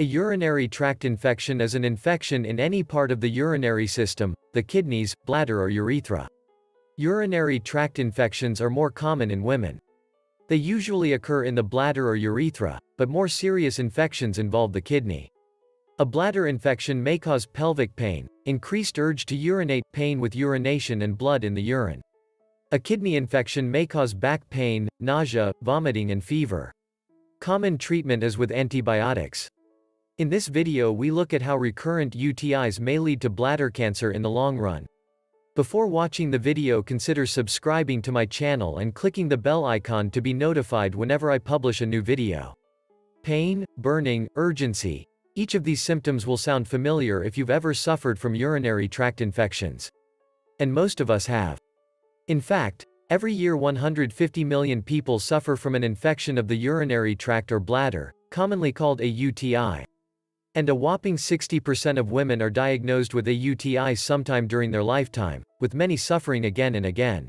A urinary tract infection is an infection in any part of the urinary system, the kidneys, bladder or urethra. Urinary tract infections are more common in women. They usually occur in the bladder or urethra, but more serious infections involve the kidney. A bladder infection may cause pelvic pain, increased urge to urinate, pain with urination and blood in the urine. A kidney infection may cause back pain, nausea, vomiting and fever. Common treatment is with antibiotics. In this video we look at how recurrent UTIs may lead to bladder cancer in the long run. Before watching the video, consider subscribing to my channel and clicking the bell icon to be notified whenever I publish a new video. Pain, burning, urgency. Each of these symptoms will sound familiar if you've ever suffered from urinary tract infections. And most of us have. In fact, every year 150 million people suffer from an infection of the urinary tract or bladder, commonly called a UTI. And a whopping 60% of women are diagnosed with a UTI sometime during their lifetime, with many suffering again and again.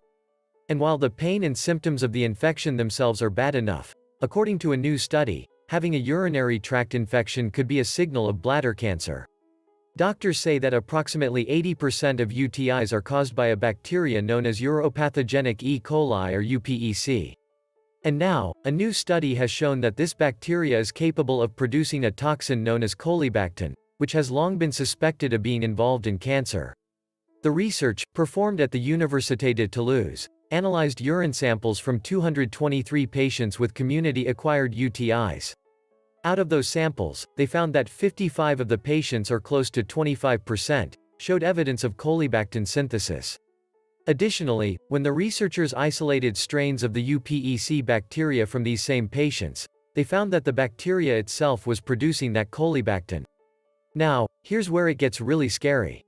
And while the pain and symptoms of the infection themselves are bad enough, according to a new study, having a urinary tract infection could be a signal of bladder cancer. Doctors say that approximately 80% of UTIs are caused by a bacteria known as uropathogenic E. coli or UPEC. And now, a new study has shown that this bacteria is capable of producing a toxin known as colibactin, which has long been suspected of being involved in cancer. The research, performed at the Université de Toulouse, analyzed urine samples from 223 patients with community-acquired UTIs. Out of those samples, they found that 55 of the patients, or close to 25%, showed evidence of colibactin synthesis. Additionally, when the researchers isolated strains of the UPEC bacteria from these same patients, they found that the bacteria itself was producing that colibactin. Now, here's where it gets really scary.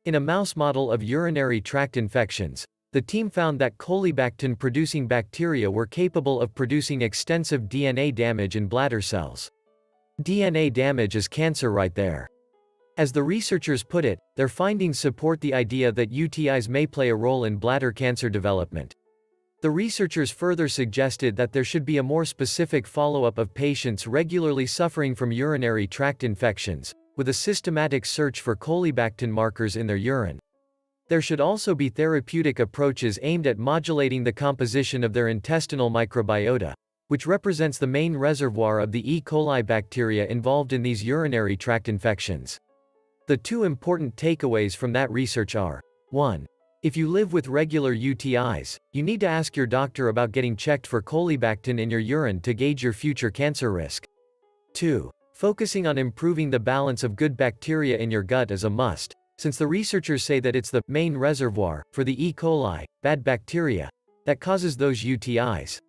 In a mouse model of urinary tract infections, the team found that colibactin-producing bacteria were capable of producing extensive DNA damage in bladder cells. DNA damage is cancer right there. As the researchers put it, their findings support the idea that UTIs may play a role in bladder cancer development. The researchers further suggested that there should be a more specific follow-up of patients regularly suffering from urinary tract infections, with a systematic search for colibactin markers in their urine. There should also be therapeutic approaches aimed at modulating the composition of their intestinal microbiota, which represents the main reservoir of the E. coli bacteria involved in these urinary tract infections. The two important takeaways from that research are: 1. If you live with regular UTIs, you need to ask your doctor about getting checked for colibactin in your urine to gauge your future cancer risk. 2. Focusing on improving the balance of good bacteria in your gut is a must, since the researchers say that it's the main reservoir for the E. coli, bad bacteria, that causes those UTIs.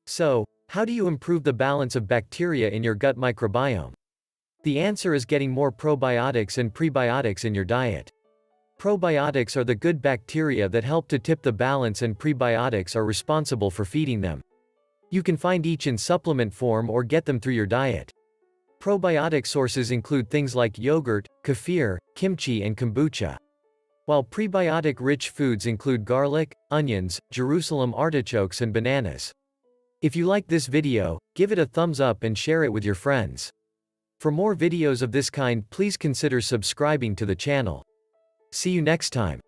So, how do you improve the balance of bacteria in your gut microbiome? The answer is getting more probiotics and prebiotics in your diet. Probiotics are the good bacteria that help to tip the balance, and prebiotics are responsible for feeding them. You can find each in supplement form or get them through your diet. Probiotic sources include things like yogurt, kefir, kimchi and kombucha. While prebiotic-rich foods include garlic, onions, Jerusalem artichokes and bananas. If you like this video, give it a thumbs up and share it with your friends. For more videos of this kind, please consider subscribing to the channel. See you next time.